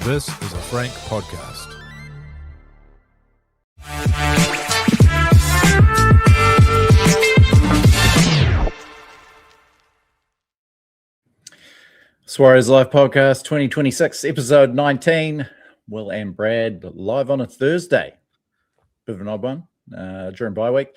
This is a Frank podcast. Suarez Live Podcast 2026, episode 19. Will and Brad live on a Thursday. Bit of an odd one during bye week.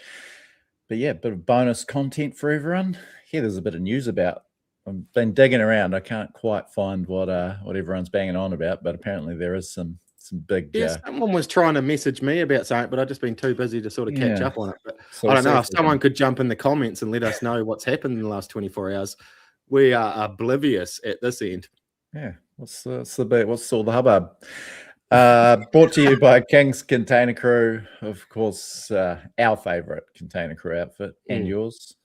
But yeah, bit of bonus content for everyone. Here there's a bit of news about. I've been digging around. I can't quite find what everyone's banging on about, but apparently there is some big... Yeah, someone was trying to message me about something, but I've just been too busy to sort of catch up on it. But I don't know, if someone could jump in the comments and let us know what's happened in the last 24 hours. We are oblivious at this end. Yeah, what's all the hubbub? Brought to you by Kingz Container Crew, of course, our favourite container crew outfit and yours.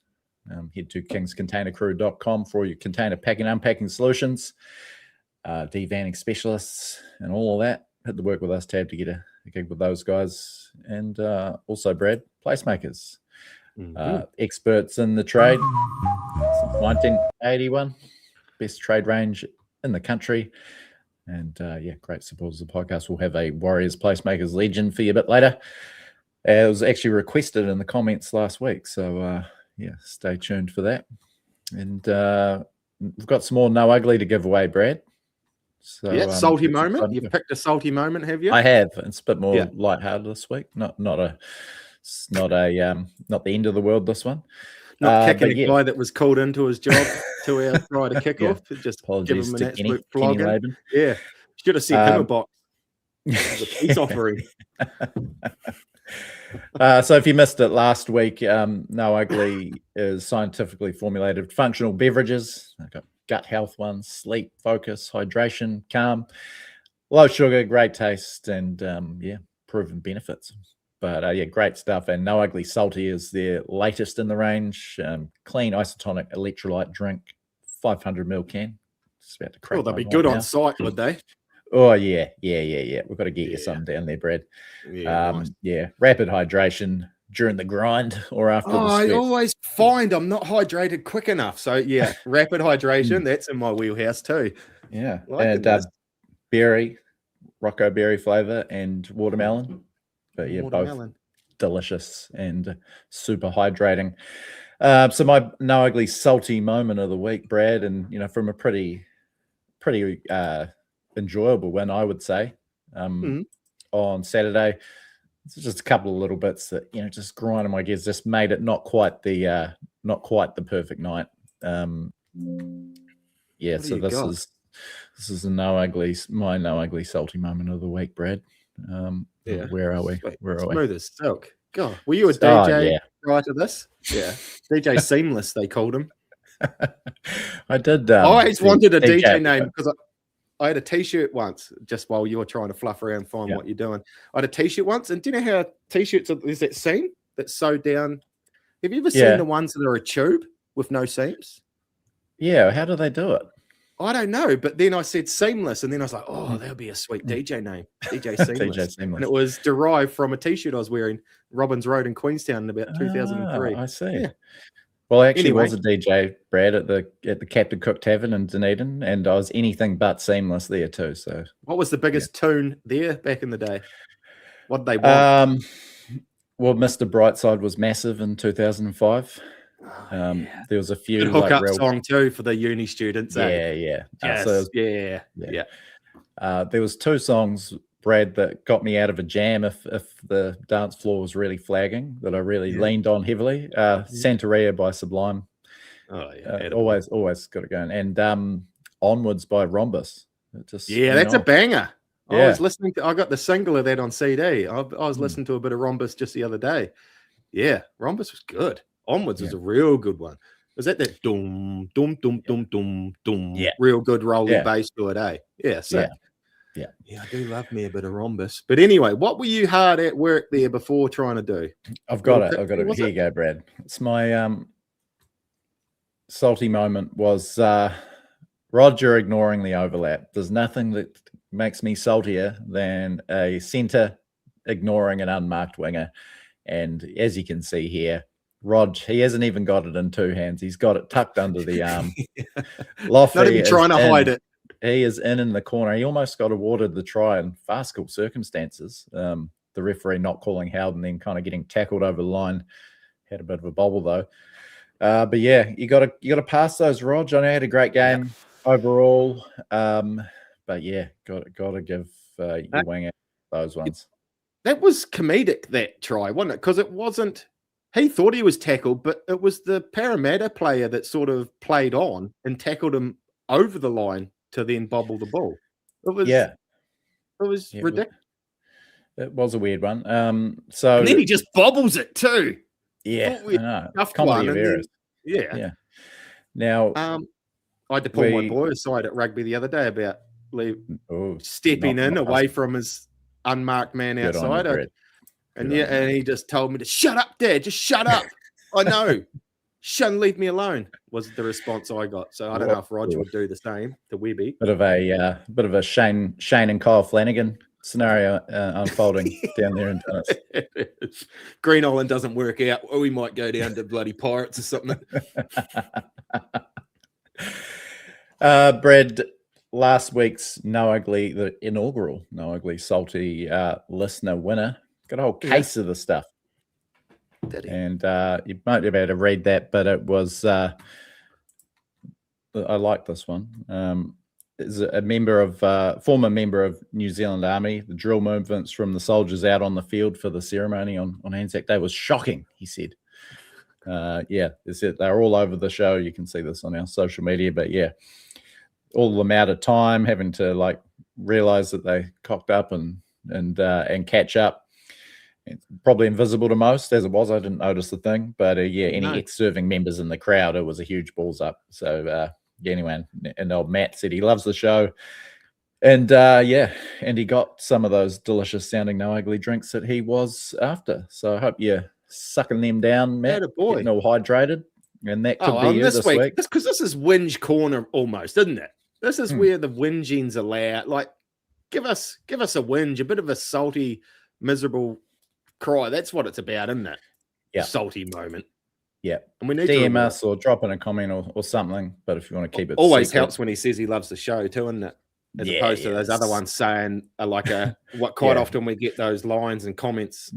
Head to kingscontainercrew.com for all your container packing and unpacking solutions, de-vanning specialists, and all of that. Hit the Work With Us tab to get a gig with those guys. And also, Brad, PlaceMakers, experts in the trade. Since 1981, best trade range in the country. And great supporters of the podcast. We'll have a Warriors PlaceMakers legend for you a bit later. It was actually requested in the comments last week. So, stay tuned for that. And we've got some more No Ugly to give away, Brad. So, salty moment. You've picked a salty moment, have you? I have. It's a bit more lighthearted this week. Not the end of the world, this one. Not kicking a guy that was called into his job 2 hours prior to kickoff. Just apologies give him an to absolute flogging. Yeah, should have sent him a box as a peace offering. So if you missed it last week, No Ugly is scientifically formulated functional beverages. I've got gut health ones, sleep, focus, hydration, calm, low sugar, great taste, and proven benefits. But great stuff. And No Ugly Salty is their latest in the range. Clean isotonic electrolyte drink, 500 ml can. Just about to crack. Oh, they'd be good on site, would they? Oh, yeah. We've got to get you something down there, Brad. Nice. Rapid hydration during the grind or after the sweat. I always find I'm not hydrated quick enough. So, rapid hydration, that's in my wheelhouse too. Yeah. And berry, Rocco berry flavor and watermelon. But both delicious and super hydrating. So my No Ugly Salty moment of the week, Brad, and, from a pretty enjoyable one, I would say, on Saturday. It's just a couple of little bits that just grinding my gears, just made it not quite the perfect night. So this is my No Ugly Salty moment of the week, Brad. Where are we? Smooth as silk. God, were you a DJ prior to this? Yeah, DJ Seamless they called him. I did. I always wanted a DJ name because I had a T-shirt once, just while you were trying to fluff around, find what you're doing. I had a T-shirt once, and do you know how T-shirts is that seam that's sewed down? Have you ever seen the ones that are a tube with no seams? Yeah, how do they do it? I don't know, but then I said Seamless, and then I was like, oh, that would be a sweet DJ name, DJ Seamless. DJ Seamless. And it was derived from a T-shirt I was wearing, Robbins Road in Queenstown in about 2003. I see. Yeah. Well, I actually was a DJ, Brad, at the Captain Cook Tavern in Dunedin, and I was anything but seamless there too. So, what was the biggest tune there back in the day? What did they want? Well, Mr. Brightside was massive in 2005. There was a few good hookup song too for the uni students. Yeah. Yes, there was two songs, Brad, that got me out of a jam if the dance floor was really flagging, that I really leaned on heavily. Santeria by Sublime. Always got it going. And Onwards by Rhombus. That's a banger. I was listening to. I got the single of that on CD. I was listening to a bit of Rhombus just the other day. Yeah, Rhombus was good. Onwards was a real good one. Was that doom doom doom doom doom doom? Yeah, real good rolling bass to it, eh? Yeah, so. Yeah, I do love me a bit of Rhombus. But anyway, what were you hard at work there before trying to do? I've got it. Here you go, Brad. It's my salty moment was Roger ignoring the overlap. There's nothing that makes me saltier than a centre ignoring an unmarked winger. And as you can see here, Rog, he hasn't even got it in two hands. He's got it tucked under the arm. Not even trying to hide it. he is in the corner. He almost got awarded the try in farcical circumstances. The referee not calling held and then kind of getting tackled over the line. Had a bit of a bobble though. But yeah, you got to pass those, Rog. I know he had a great game overall. But yeah, got to give your wing out those ones. That was comedic, that try, wasn't it? Because it wasn't. He thought he was tackled, but it was the Parramatta player that sort of played on and tackled him over the line to then bobble the ball. It was ridiculous. It was a weird one. And then he just bobbles it too. Yeah, I know. Comedy of errors. Yeah. Now, I had to pull my boy aside at rugby the other day about stepping away from his unmarked man outside. And he just told me to shut up, Dad. Just shut up. I know. Shouldn't leave me alone was the response I got. So I don't know if Roger would do the same to Webby. Bit of a Shane and Kyle Flanagan scenario unfolding down there in tennis. Green Island doesn't work out, or we might go down to bloody Pirates or something. Brad, last week's the inaugural No Ugly Salty listener winner got a whole case of the stuff. And you might be able to read that, but it was I like this one. Is a former member of New Zealand Army. The drill movements from the soldiers out on the field for the ceremony on Anzac Day was shocking, he said. They're all over the show. You can see this on our social media, but yeah, all them out of time, having to realize that they cocked up and catch up. It's probably invisible to most, as it was. I didn't notice the thing, but any ex-serving members in the crowd, it was a huge balls up. So anyway, and old Matt said he loves the show, and and he got some of those delicious sounding No Ugly drinks that he was after. So I hope you're sucking them down, Matt. Getting all hydrated, and that could be you this week. Because this is whinge corner almost, isn't it? This is where the whinging's allowed. Give us a whinge, a bit of a salty, miserable cry. That's what it's about, isn't it? Yeah, salty moment. Yeah, and we need DM us or drop in a comment or something. But if you want to keep it, always secret. Helps when he says he loves the show too, isn't it? As opposed to those other ones saying what quite often we get those lines and comments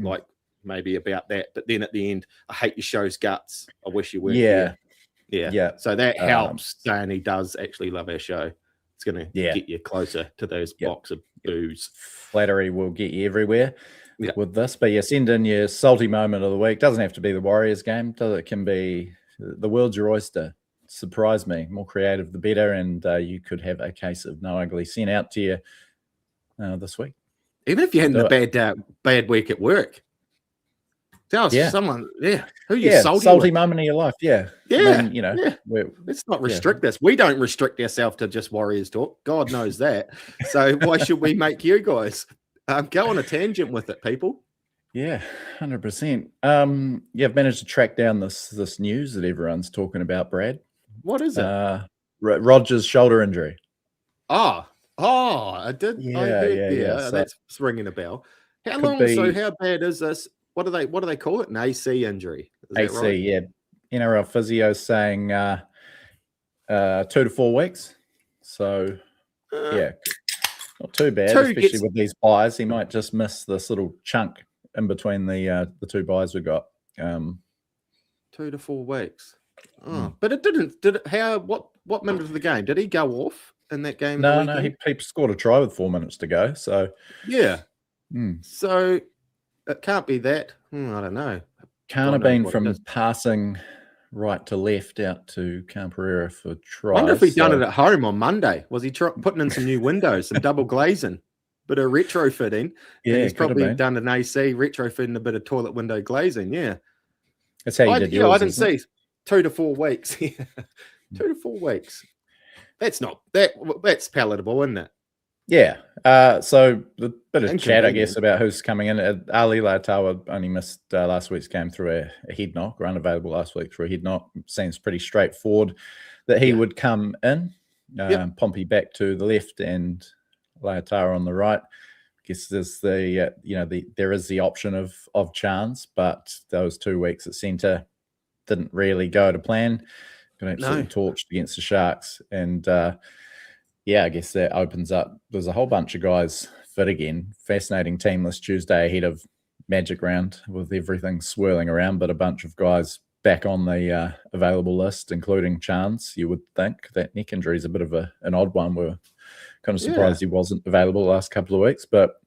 maybe about that, but then at the end, I hate your show's guts. I wish you weren't. Yeah. So that helps saying he does actually love our show. It's going to get you closer to those box of booze. Flattery will get you everywhere. With this, but send in your salty moment of the week. Doesn't have to be the Warriors game. It can be the world's your oyster. Surprise me. More creative, the better. And you could have a case of No Ugly sent out to you this week. Even if you had a bad week at work, tell us someone. Who you salty moment of your life. I mean, let's not restrict us. We don't restrict ourselves to just Warriors talk. God knows that. So why should we make you guys? Go on a tangent with it, people. Yeah, 100%. I've managed to track down this news that everyone's talking about, Brad. What is it? Roger's shoulder injury. I did. Yeah. So that's ringing a bell. How long? So how bad is this? What do they call it? An AC injury? AC, right? Yeah. NRL physio saying 2 to 4 weeks. So not too bad, especially with these buys. He might just miss this little chunk in between the two buys we got. 2 to 4 weeks. But it didn't. Did it? How? What minute of the game did he go off in that game? No. He scored a try with 4 minutes to go. So So it can't be that. I don't know. Can't have been from passing right to left out to Camperera for tries. I wonder if he'd done it at home on Monday. Was he putting in some new windows, some double glazing, bit of retrofitting? Yeah, he's probably done an AC, retrofitting a bit of toilet window glazing. Yeah, that's how you did yours. I didn't see 2 to 4 weeks. 2 to 4 weeks. That's palatable, isn't it? Yeah. So a bit of chat, I guess, about who's coming in. Ali Lautawa only missed last week's game through a head knock, or unavailable last week through a head knock. Seems pretty straightforward that he would come in. Pompey back to the left and Lautawa on the right. I guess there's there is the option of chance, but those 2 weeks at centre didn't really go to plan. Got absolutely torched against the Sharks, and I guess that opens up. There's a whole bunch of guys fit again. Fascinating teamless Tuesday ahead of Magic Round with everything swirling around, but a bunch of guys back on the available list, including Chance. You would think that neck injury is a bit of an odd one. We're kind of surprised he wasn't available the last couple of weeks, but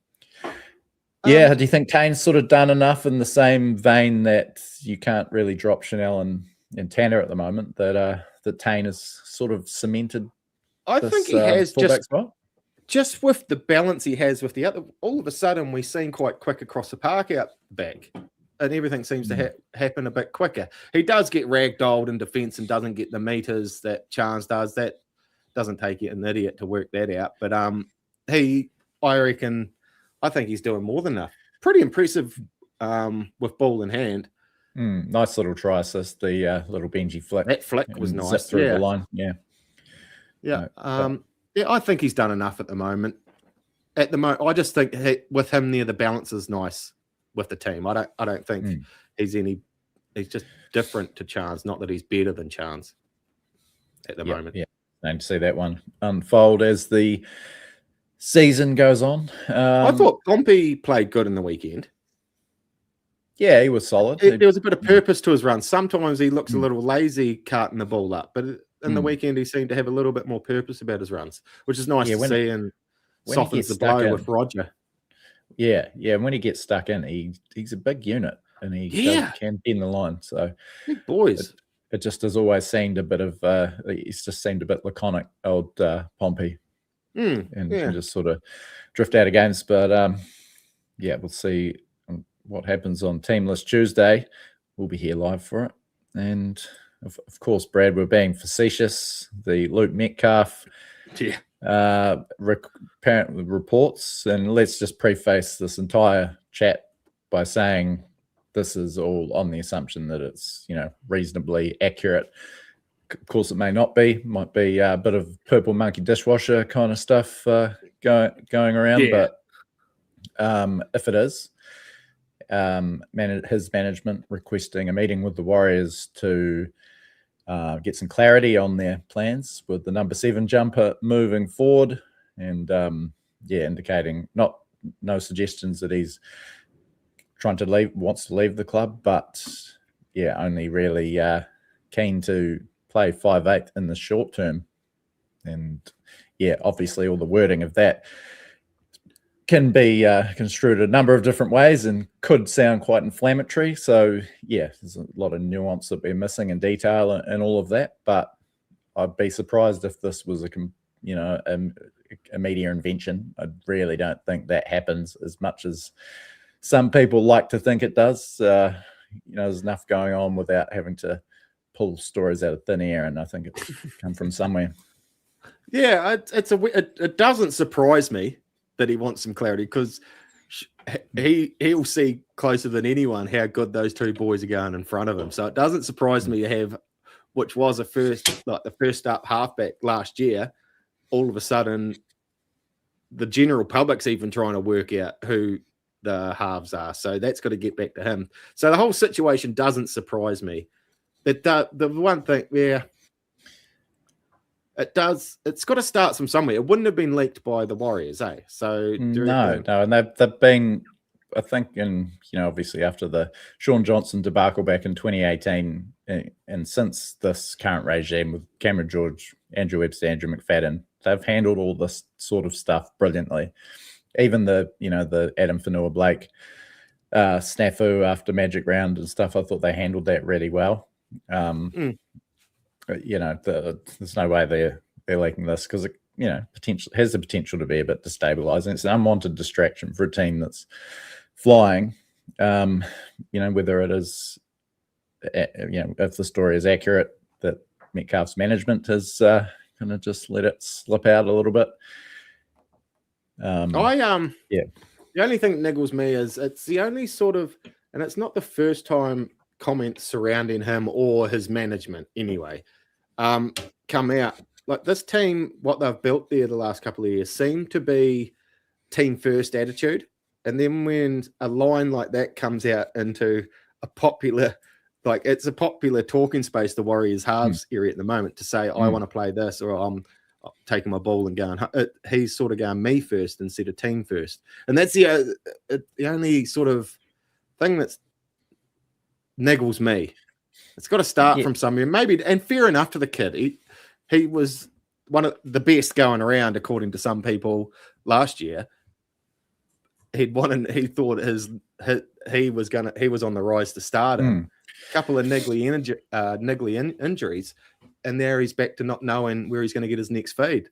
do you think Kane's sort of done enough in the same vein that you can't really drop Chanel and Tanner at the moment, that Tane has sort of cemented? I think he has just with the balance he has with the other. All of a sudden, we seem quite quick across the park out back, and everything seems to happen a bit quicker. He does get ragdolled in defence and doesn't get the meters that Chance does. That doesn't take an idiot to work that out. But I think he's doing more than enough. Pretty impressive with ball in hand. Nice little try assist, the little Benji flick. That flick was nice. Through the line, I think he's done enough at the moment. I just think with him there, the balance is nice with the team. I don't think he's just different to Chance. Not that he's better than Chance at the moment. Yeah, and to see that one unfold as the season goes on. I thought Pompey played good in the weekend. Yeah, he was solid. There was a bit of purpose to his run. Sometimes he looks a little lazy carting the ball up, but in the weekend he seemed to have a little bit more purpose about his runs, which is nice to see, and softens the blow with Roger. Yeah, when he gets stuck in, he's a big unit, and he can bend the line. So big boys. It just has always seemed a bit of he's just seemed a bit laconic, old Pompey. And just sort of drift out of games. But we'll see what happens on Teamless Tuesday. We'll be here live for it. And of course, Brad, we're being facetious. The Luke Metcalf apparently reports, and let's just preface this entire chat by saying this is all on the assumption that it's reasonably accurate. Of course, it may not be. Might be a bit of purple monkey dishwasher kind of stuff going around. But if it is, his management requesting a meeting with the Warriors to get some clarity on their plans with the number 7 jumper moving forward, and indicating no suggestions that he's wants to leave the club, but only really keen to play 5'8" in the short term. And obviously all the wording of that can be construed a number of different ways and could sound quite inflammatory. So there's a lot of nuance that we're missing in detail and all of that. But I'd be surprised if this was a media invention. I really don't think that happens as much as some people like to think it does. There's enough going on without having to pull stories out of thin air, and I think it's come from somewhere. Yeah, it doesn't surprise me that he wants some clarity, because he'll see closer than anyone how good those two boys are going in front of him. So it doesn't surprise me to have, which was the first up halfback last year, all of a sudden the general public's even trying to work out who the halves are. So that's got to get back to him. So the whole situation doesn't surprise me. The one thing, it does. It's got to start from somewhere. It wouldn't have been leaked by the Warriors, eh? So no, and they've been, I think, obviously after the Sean Johnson debacle back in 2018, and since this current regime with Cameron George, Andrew Webster, Andrew McFadden, they've handled all this sort of stuff brilliantly. Even the Adam Whanua Blake snafu after Magic Round and stuff, I thought they handled that really well. There's no way they're leaking this, because it has the potential to be a bit destabilizing. It's an unwanted distraction for a team that's flying. Whether it is, if the story is accurate that Metcalf's management has kind of just let it slip out a little bit. The only thing that niggles me is it's the only sort of, and it's not the first time comments surrounding him or his management anyway come out. Like this team, what they've built there the last couple of years seem to be team first attitude. And then when a line like that comes out into a popular, it's a popular talking space, the Warriors halves area at the moment, to say, I want to play this, or taking my ball and going. He's sort of going me first instead of team first, and that's the only sort of thing that niggles me. It's got to start from somewhere, maybe. And fair enough to the kid. He was one of the best going around, according to some people last year. He thought he was on the rise to stardom. A couple of niggly injuries, and there he's back to not knowing where he's going to get his next feed.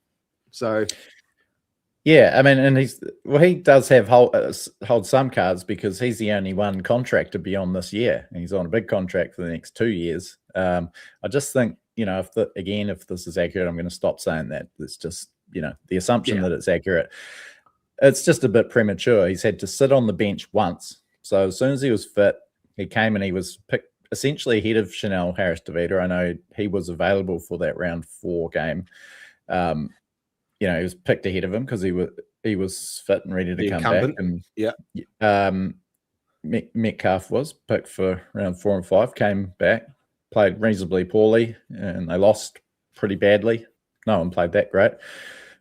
So, yeah, I mean, and he does have hold some cards because he's the only one contracted beyond this year, and he's on a big contract for the next 2 years. I just think, if this is accurate, I'm going to stop saying that. It's just, the assumption that it's accurate. It's just a bit premature. He's had to sit on the bench once. So as soon as he was fit, he came and he was picked essentially ahead of Chanel Harris-Tavita. I know he was available for that round 4 game. He was picked ahead of him because he was fit and ready to come back. And Metcalf was picked for round 4 and 5, came back, played reasonably poorly, and they lost pretty badly. No one played that great.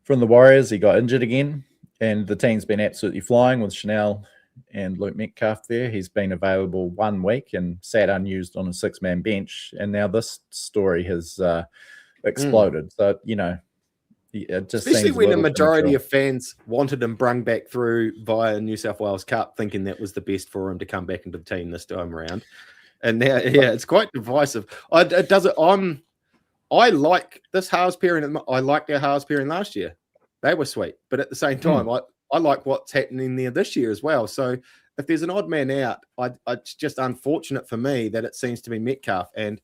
From the Warriors, he got injured again, and the team's been absolutely flying with Chanel and Luke Metcalf there. He's been available 1 week and sat unused on a 6-man bench, and now this story has exploded. So, it just especially when the majority premature. of fans wanted him brung back through via New South Wales Cup, thinking that was the best for him to come back into the team this time around. And now, it's quite divisive. I like this halves pairing. I liked our halves pairing last year. They were sweet. But at the same time, I like what's happening there this year as well. So if there's an odd man out, it's just unfortunate for me that it seems to be Metcalf. And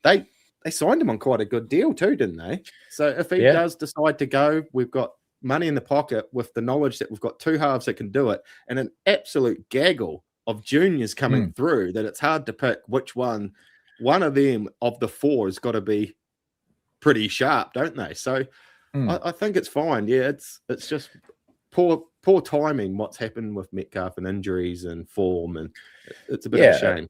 they signed him on quite a good deal too, didn't they? So if he does decide to go, we've got money in the pocket with the knowledge that we've got 2 halves that can do it and an absolute gaggle of juniors coming through that it's hard to pick which one of them of the 4 has got to be pretty sharp, don't they? So I think it's fine. Yeah, it's just poor timing what's happened with Metcalf and injuries and form, and it's a bit of a shame.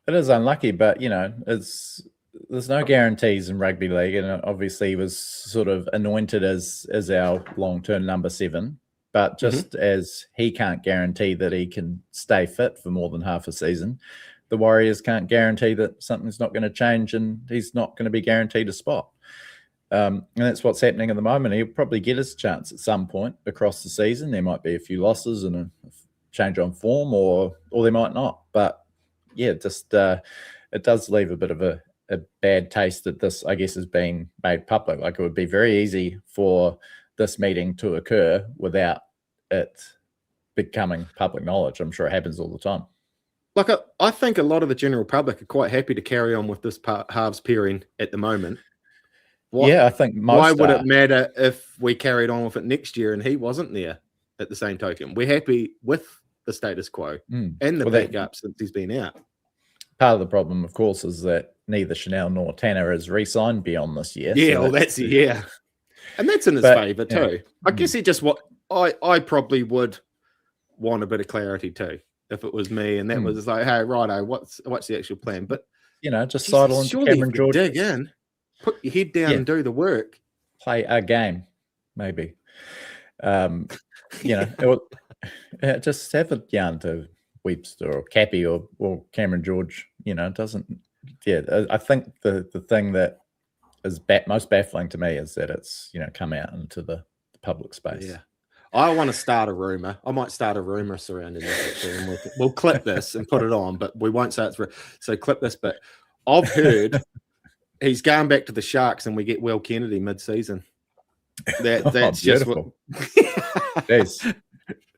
It is unlucky, but there's no guarantees in rugby league, and obviously he was sort of anointed as our long-term number 7. But just as he can't guarantee that he can stay fit for more than half a season, the Warriors can't guarantee that something's not going to change and he's not going to be guaranteed a spot. And that's what's happening at the moment. He'll probably get his chance at some point across the season. There might be a few losses and a change on form, or they might not. But it does leave a bit of a bad taste that this, I guess, is being made public. Like, it would be very easy for this meeting to occur without it becoming public knowledge. I'm sure it happens all the time. Like, I think a lot of the general public are quite happy to carry on with this halves pairing at the moment. I think most why would it matter if we carried on with it next year and he wasn't there at the same token? We're happy with the status quo and the backup since he's been out. Part of the problem, of course, is that neither Chanel nor Tanner is re-signed beyond this year. Yeah, so that's and that's in his favour too. I guess he just I probably would want a bit of clarity too if it was me, and that was like, hey, righto, what's the actual plan? But just sidle into Cameron George, dig in, put your head down and do the work, play a game, maybe. Just have a yarn to Webster or Cappy or Cameron George. It doesn't. I think the thing that is most baffling to me is that it's come out into the public space. Yeah, I want to start a rumor. I might start a rumor surrounding this actually, and we'll clip this and put it on, but we won't say it's so clip this. But I've heard he's going back to the Sharks, and we get Will Kennedy mid-season. That's just what. Jeez.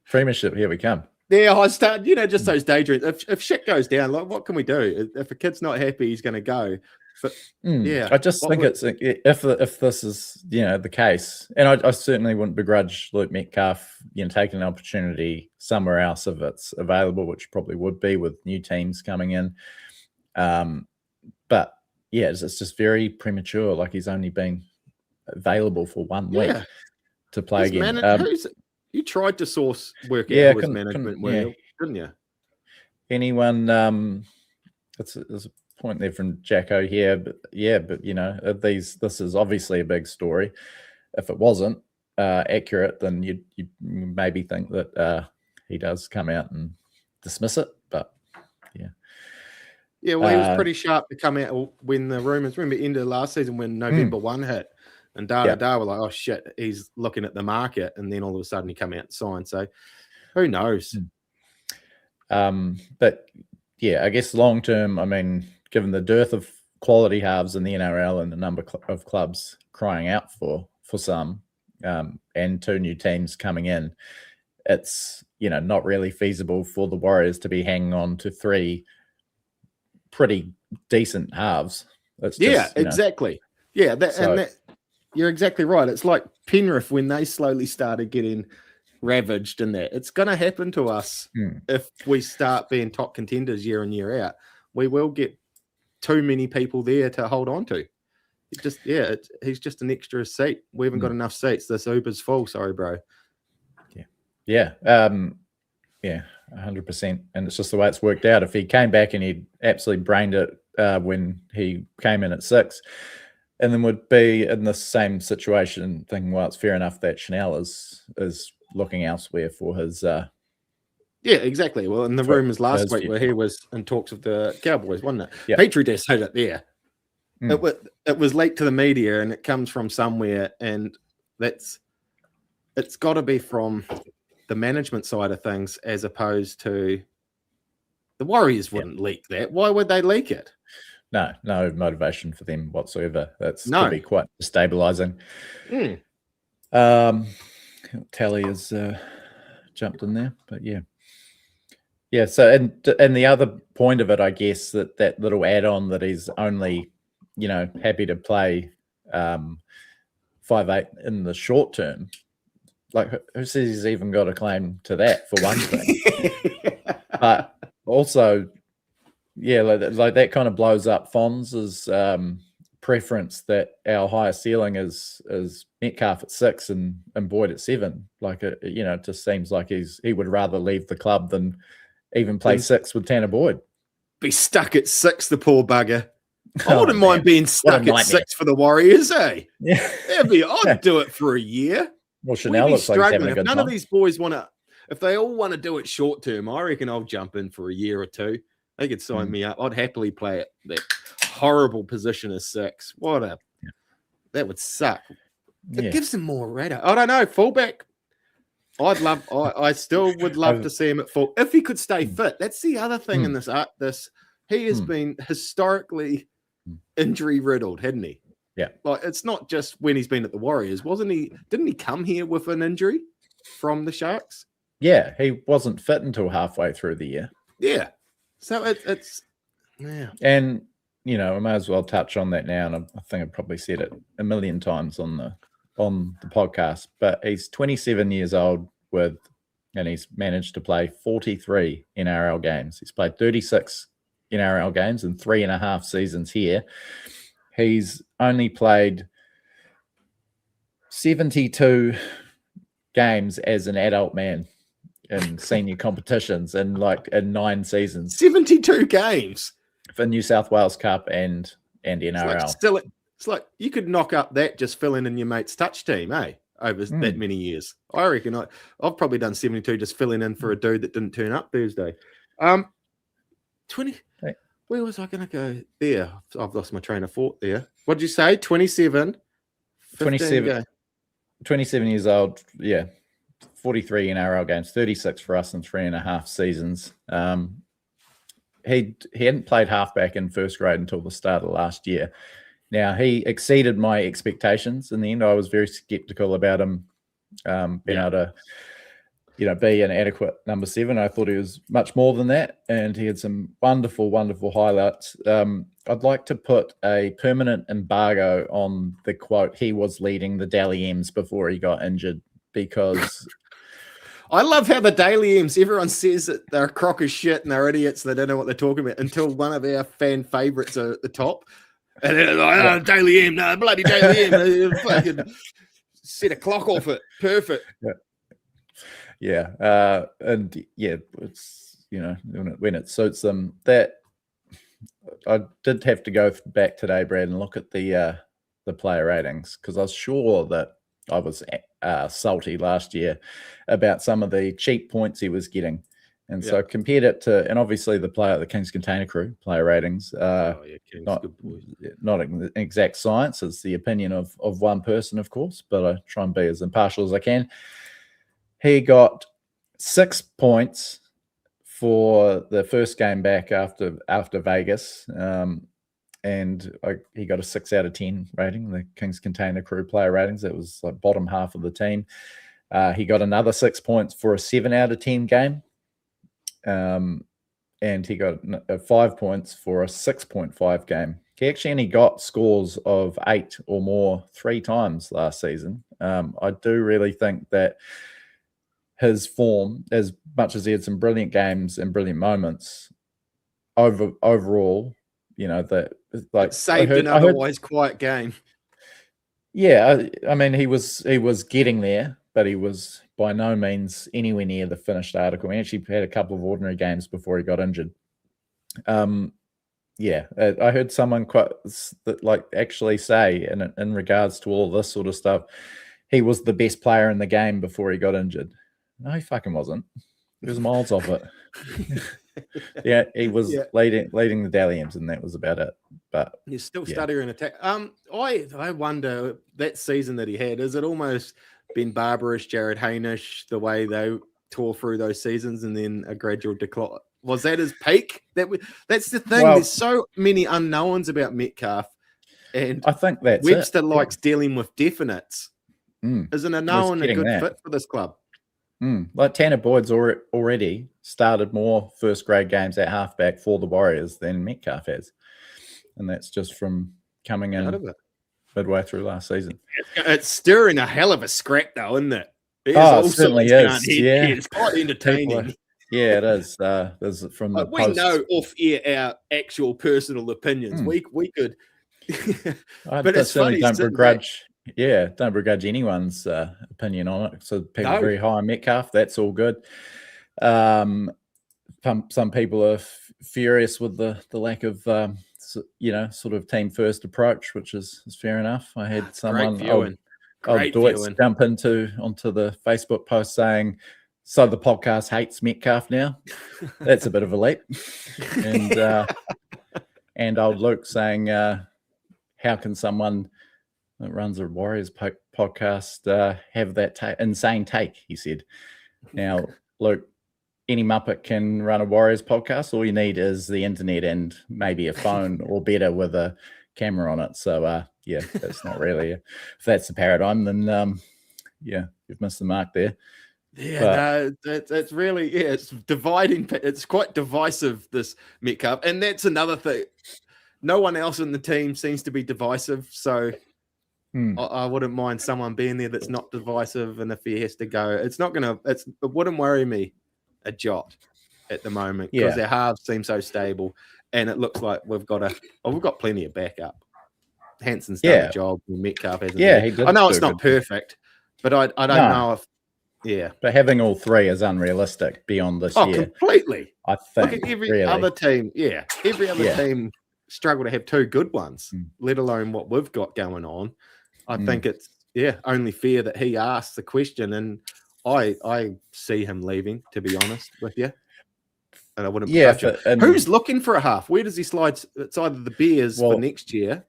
Premiership, here we come. Yeah, I start, just those daydreams. If shit goes down, like, what can we do? If a kid's not happy, he's going to go. But, I just think it's if this is the case, and I certainly wouldn't begrudge Luke Metcalf taking an opportunity somewhere else if it's available, which probably would be with new teams coming in. But it's just very premature. Like, he's only been available for 1 week to play again. You tried to source work out with management, didn't you? Anyone? There's a point there from Jacko here, but this is obviously a big story. if it wasn't accurate, then you'd maybe think that he does come out and dismiss it. But yeah, well, he was pretty sharp to come out when the rumors. Remember, end of last season when November 1 hit, and were like, "Oh shit, he's looking at the market," and then all of a sudden he come out and signed. So who knows? But yeah, I guess long term, I mean, given the dearth of quality halves in the NRL and the number of clubs crying out for some, and 2 new teams coming in, it's not really feasible for the Warriors to be hanging on to 3 pretty decent halves. It's just, exactly. Yeah, and you're exactly right. It's like Penrith when they slowly started getting ravaged in that. It's going to happen to us if we start being top contenders year in, year out. We will get too many people there to hold on to. He's just an extra seat. We haven't got enough seats. This Uber's full. Sorry, bro. Yeah. 100%. And it's just the way it's worked out. If he came back and he'd absolutely brained it when he came in at 6, and then would be in the same situation, thinking, well, it's fair enough that Chanel is looking elsewhere for his. Yeah, exactly. Well, in the rumors last week where he was in talks with the Cowboys, wasn't it? Yep. Petrie just hit it there. It was leaked to the media, and it comes from somewhere, and it's got to be from the management side of things, as opposed to the Warriors wouldn't leak that. Why would they leak it? No motivation for them whatsoever. Could be quite destabilizing. Tally has jumped in there, but yeah. So and the other point of it, I guess, that little add-on that he's only happy to play 5'8" in the short term. Like, who says he's even got a claim to that, for one thing? But also, like that kind of blows up Fonz's preference that our higher ceiling is Metcalf at 6 and Boyd at 7. Like, it just seems like he would rather leave the club than even play 6 with Tanner Boyd. Be stuck at 6, the poor bugger. I wouldn't mind being stuck at 6 for the Warriors, eh? Yeah. I'd do it for a year. Well, Chanel looks like he's having a good time. None of these boys if they all want to do it short term, I reckon I'll jump in for a year or 2. They could sign me up. I'd happily play at that horrible position as 6. That would suck. It gives them more radar. I don't know, fullback. I still would love to see him at full if he could stay fit. That's the other thing in this. He has been historically injury riddled, hadn't he? Yeah. Like, it's not just when he's been at the Warriors, wasn't he? Didn't he come here with an injury from the Sharks? Yeah, he wasn't fit until halfway through the year. Yeah. So it's And I may as well touch on that now, and I think I've probably said it a million times on the podcast, but he's 27 years old and he's managed to play 43 NRL games. He's played 36 NRL games in 3.5 seasons here. He's only played 72 games as an adult man in senior competitions in 9 seasons. 72 games for New South Wales Cup and NRL. It's like you could knock up that just filling in your mate's touch team, eh? Over that many years. I reckon I've probably done 72 just filling in for a dude that didn't turn up Thursday. 20. Where was I going to go there? I've lost my train of thought there. What did you say? 27? 27 years old, 43 NRL games, 36 for us in 3.5 seasons. He hadn't played halfback in first grade until the start of last year. Now, he exceeded my expectations in the end. I was very skeptical about him being able to be an adequate number 7. I thought he was much more than that, and he had some wonderful, wonderful highlights. I'd like to put a permanent embargo on the quote, he was leading the Dally M's before he got injured, because... I love how the Daily M's, everyone says that they're a crock of shit and they're idiots, they don't know what they're talking about, until one of our fan favourites are at the top. And they're like, Daily M, no, bloody Daily M. Fucking set a clock off it. Perfect. It's when it suits them. That I did have to go back today, Brad, and look at the player ratings, because I was sure that I was salty last year about some of the cheap points he was getting. And so I compared it to, and obviously the Kingz Container Crew player ratings, Kingz, good boys. not an exact science. It's the opinion of one person, of course, but I try and be as impartial as I can. He got 6 points for the first game back after Vegas, and he got a 6 out of 10 rating, the Kingz Container Crew player ratings. That was like bottom half of the team. He got another 6 points for a 7 out of 10 game. And he got 5 points for a 6.5 game. He actually only got scores of 8 or more 3 times last season. I do really think that his form, as much as he had some brilliant games and brilliant moments, overall, that like saved an otherwise quiet game. Yeah, I mean he was getting there, but he was by no means anywhere near the finished article. He actually had a couple of ordinary games before he got injured. I heard someone actually say in regards to all this sort of stuff, he was the best player in the game before he got injured. No, he fucking wasn't. He was miles off it. Yeah, he was leading the Dalians, and that was about it. But he's still stuttering attack. I wonder that season that he had, is it almost Ben Barbarish, Jared Haynish, the way they tore through those seasons and then a gradual decline? Was that his peak? That's the thing. There's so many unknowns about Metcalf, and I think that's Webster likes dealing with definites. Isn't a known a good fit for this club? Like Tanner Boyd's already started more first grade games at halfback for the Warriors than Metcalf has, and that's just from coming in midway through last season. It's stirring a hell of a scrap, though, isn't it? It certainly is. It's quite entertaining. Yeah, it is. There's from the we know off air our actual personal opinions. We could, but it's funny. Don't begrudge. Yeah, don't begrudge anyone's opinion on it. So people are very high on Metcalf. That's all good. Some people are furious with the lack of sort of team first approach, which is fair enough. I had someone Deutsch jump onto the Facebook post saying, "So the podcast hates Metcalf now." That's a bit of a leap. And old Luke saying, "How can someone that runs a Warriors podcast have that insane take?" He said. Now, Luke, any Muppet can run a Warriors podcast. All you need is the internet and maybe a phone, or better with a camera on it. So, that's not really if that's the paradigm, then you've missed the mark there. Yeah, it's really it's dividing. It's quite divisive, this Metcalf, and that's another thing. No one else in the team seems to be divisive, so. I wouldn't mind someone being there that's not divisive, and if he has to go, it wouldn't worry me a jot at the moment, because our halves seem so stable, and it looks like we've got plenty of backup. Hanson's done the job, and Metcalf hasn't. I know it's not perfect, but I don't know if. Yeah, but having all three is unrealistic beyond this year. Completely. I think. Look at every other team. Yeah, every other team struggle to have 2 good ones, let alone what we've got going on. I think it's only fair that he asks the question, and I see him leaving, to be honest with you. And I wouldn't touch him. Who's looking for a half? Where does he slide? It's either the Bears for next year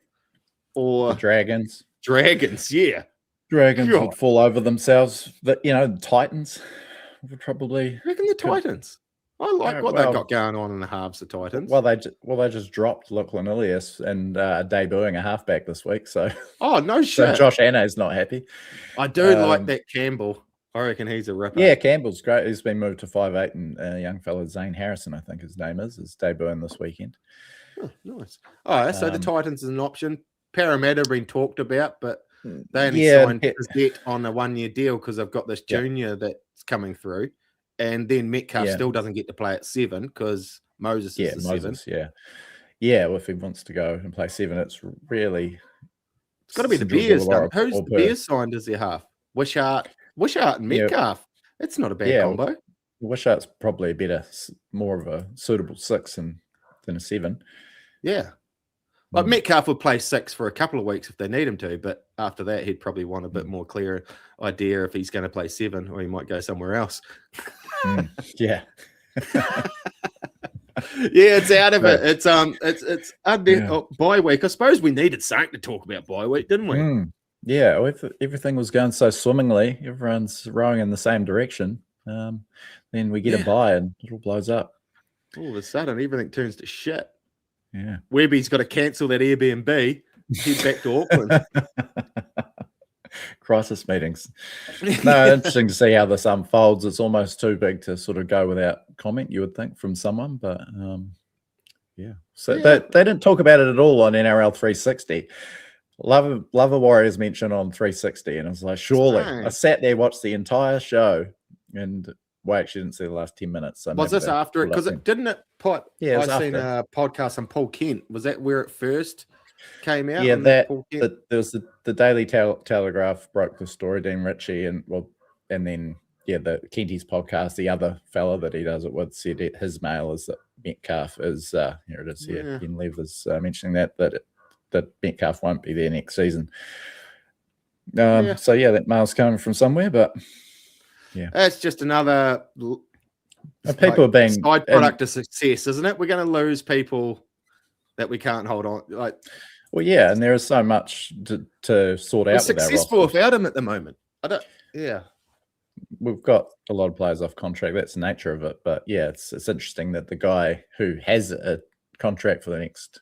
or the Dragons. Dragons would fall over themselves. But the Titans would probably. Reckon the Titans. I like what they've got going on in the halves, the Titans. Well, they just dropped Lachlan Ilias and debuting a halfback this week. So no shit. So Josh Hanna's not happy. I do like that Campbell. I reckon he's a ripper. Yeah, Campbell's great. He's been moved to 5'8", and a young fella, Zane Harrison, I think his name is debuting this weekend. Oh, nice. All right, so the Titans is an option. Parramatta have been talked about, but they only signed Thursdee on a 1-year deal because they've got this junior that's coming through. And then Metcalf still doesn't get to play at 7 because Moses is the 7. Well, if he wants to go and play 7, it's got to be the Bears. Who's the Bears signed as their half? Wishart and Metcalf. That's not a bad combo. Wishart's probably more of a suitable 6 than a 7. Yeah. Like Metcalf would play 6 for a couple of weeks if they need him to, but after that, he'd probably want a bit more clear idea if he's going to play 7 or he might go somewhere else. Yeah. Yeah, it's out of it. It's bye week. I suppose we needed something to talk about bye week, didn't we? Yeah, if everything was going so swimmingly, everyone's rowing in the same direction. Then we get a bye and it all blows up. All of a sudden, everything turns to shit. Yeah, Webby's got to cancel that Airbnb. Head back to Auckland. Crisis meetings. No, interesting to see how this unfolds. It's almost too big to sort of go without comment, you would think, from someone. But so they didn't talk about it at all on NRL 360. Lover Warriors mentioned on 360, and I was like, surely. I sat there, watched the entire show, and actually didn't see the last 10 minutes. So was this after it? Because it didn't it put. Yeah, I seen a podcast on Paul Kent. Was that where it first came out? Yeah, there was the Daily Telegraph broke the story, Dean Ritchie, and then the Kenty's podcast, the other fella that he does it with, said his mail is that Metcalf is here it is here. Ken Lev is mentioning that Metcalf won't be there next season. So that mail's coming from somewhere, but it's just another people are being side product of success, isn't it? We're going to lose people that we can't hold on. And there is so much to sort out. We're successful without him at the moment. We've got a lot of players off contract. That's the nature of it. But it's interesting that the guy who has a contract for the next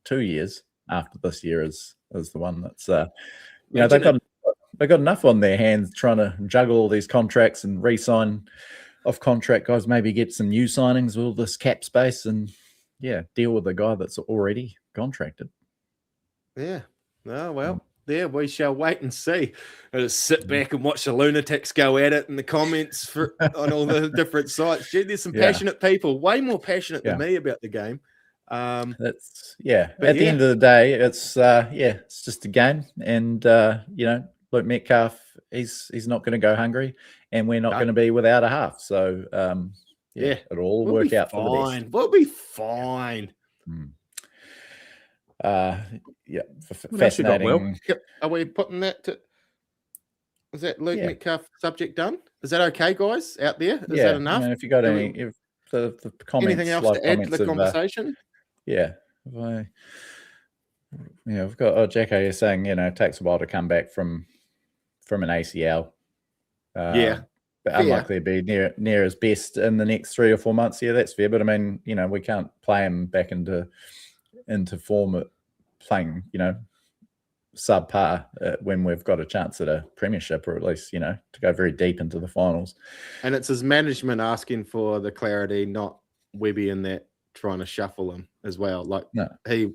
2 years after this year is the one that's they've got enough on their hands trying to juggle all these contracts and re-sign off contract guys, maybe get some new signings with all this cap space and deal with the guy that's already contracted. Yeah. Oh, well, we shall wait and see. I'll just sit back and watch the lunatics go at it in the comments on all the different sites. Gee, there's some passionate people, way more passionate than me about the game. That's at the end of the day, it's it's just a game, and Luke Metcalf, he's not going to go hungry, and we're not going to be without a half. So it'll all work out for the best. We'll be fine. Fascinating. Are we putting that to? Is that Luke Metcalf subject done? Is that okay, guys out there? Is that enough? I mean, if you got the comments, anything else to add to the conversation? We've got Jacko here saying, it takes a while to come back from an ACL. But unlikely to be near his best in the next 3 or 4 months. Yeah, that's fair. But I mean, we can't play him back into form at playing, subpar when we've got a chance at a premiership, or at least, to go very deep into the finals. And it's his management asking for the clarity, not Webby in that trying to shuffle him as well. They're the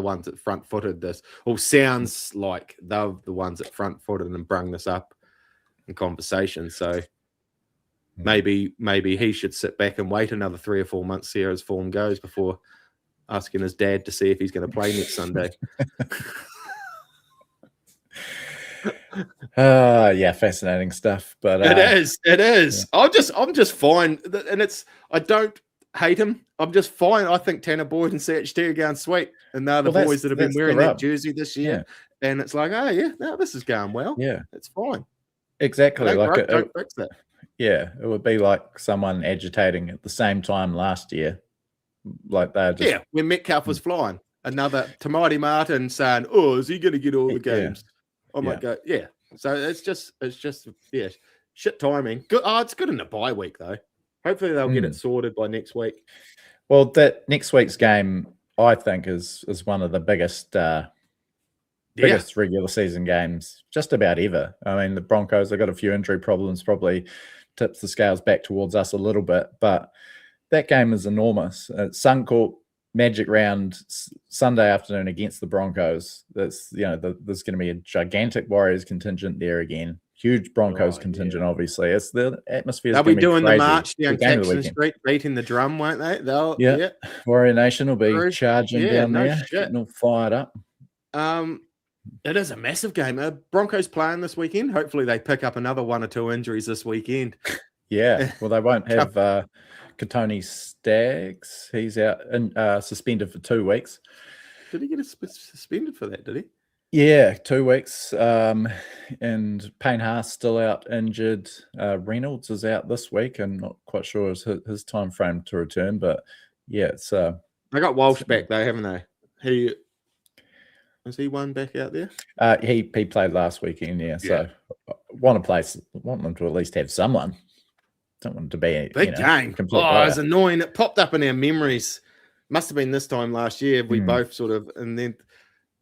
ones that front-footed this, or sounds like they're the ones that front-footed and brung this up in conversation. So maybe he should sit back and wait another 3 or 4 months, see how his form goes before asking his dad to see if he's going to play next Sunday. Fascinating stuff. But it is. Yeah. I'm just fine, and I don't hate him. I'm just fine. I think Tanner Boyd and CHT are going sweet, and they're the boys that have been wearing that jersey this year. Yeah. And it's like, this is going well. Yeah, it's fine. Exactly. Don't fix that. Yeah, it would be like someone agitating at the same time last year. Like they're just when Metcalf was flying. Another Tamati Martin saying, "Oh, is he going to get all the games?" I might go, So it's just shit timing. Good. Oh, it's good in the bye week though. Hopefully they'll get it sorted by next week. Well, that next week's game, I think, is one of the biggest regular season games just about ever. I mean, the Broncos have got a few injury problems, probably tips the scales back towards us a little bit, but that game is enormous. Suncorp Magic Round Sunday afternoon against the Broncos. That's there's going to be a gigantic Warriors contingent there again. Huge Broncos contingent, obviously. It's the atmosphere. They'll be doing the march down Caxton Street, beating the drum, won't they? Warrior Nation will be charging down there, getting all fired up. It is a massive game. Broncos playing this weekend. Hopefully they pick up another 1 or 2 injuries this weekend. Yeah, well, they won't have Katoni Staggs. He's out and suspended for 2 weeks. Did he get suspended for that? Did he? Yeah, 2 weeks. And Payne Haas still out injured. Reynolds is out this week. I'm not quite sure his time frame to return, but yeah, it's They got Walsh back though, haven't they? Is he one back out there? He played last weekend, yeah. So want them to at least have someone. Don't want it to be a big game. It was annoying. It popped up in our memories. Must have been this time last year. We both sort of, and then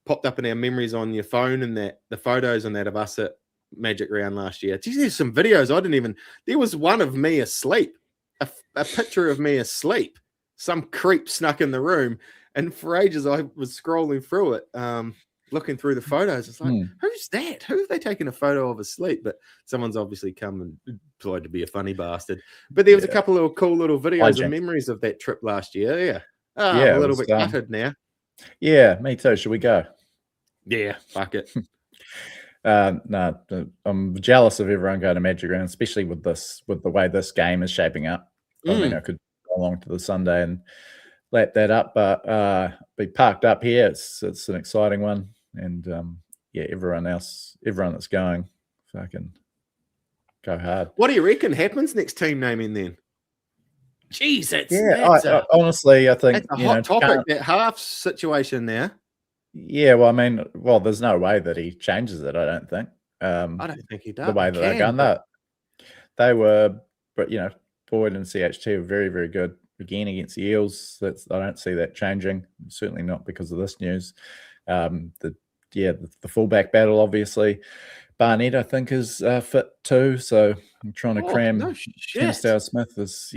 popped up in our memories on your phone and that the photos and that of us at Magic Round last year. Geez, there's some videos there was one of me asleep, a picture of me asleep. Some creep snuck in the room, and for ages I was scrolling through it, looking through the photos. It's like, who's that? Who have they taken a photo of asleep? But someone's obviously come and tried to be a funny bastard. But there was a couple of cool little videos and memories of that trip last year. Yeah. I'm a little bit gutted now. Yeah, me too. Should we go? Yeah, fuck it. No, I'm jealous of everyone going to Magic Round, especially with the way this game is shaping up. I mean, I could go along to the Sunday and lap that up, but be parked up here. It's an exciting one, and everyone that's going, fucking go hard. What do you reckon happens next team naming then? Jeez, honestly, I think it's a hot topic. That half situation there. Yeah, well, I mean, there's no way that he changes it. I don't think. I don't think he does. The way that they're going, they were, but Boyd and CHT were very, very good again against the Eels. I don't see that changing. Certainly not because of this news. The fullback battle, obviously. Barnett, I think, is fit too. So I'm trying to cram. No shit. Smith. There's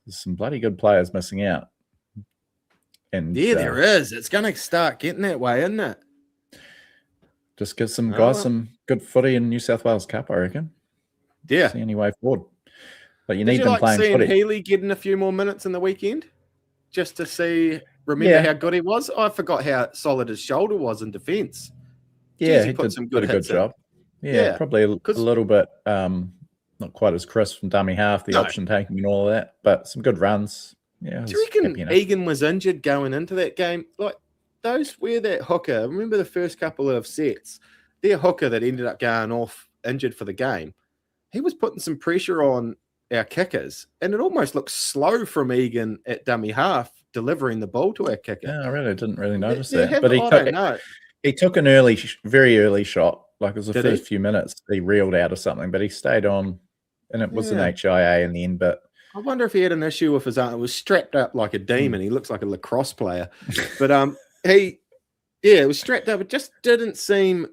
some bloody good players missing out. And there is. It's going to start getting that way, isn't it? Just give some guys some good footy in New South Wales Cup, I reckon. Yeah. See any way forward. But you need them playing seeing footy. Healy getting a few more minutes in the weekend just to remember how good he was? I forgot how solid his shoulder was in defence. Yeah, he put a good job. Yeah, probably a little bit not quite as crisp from dummy half, the option taking and all of that, but some good runs. Yeah, do you reckon Egan was injured going into that game? Like that hooker, remember the first couple of sets, their hooker that ended up going off injured for the game, he was putting some pressure on our kickers, and it almost looked slow from Egan at dummy half delivering the ball to our kicker. Yeah, I really didn't notice that. But he took an very early shot, like it was the first few minutes. He reeled out of something, but he stayed on, and it was an HIA in the end. But I wonder if he had an issue with his arm. It was strapped up like a demon. He looks like a lacrosse player. But it was strapped up. It just didn't seem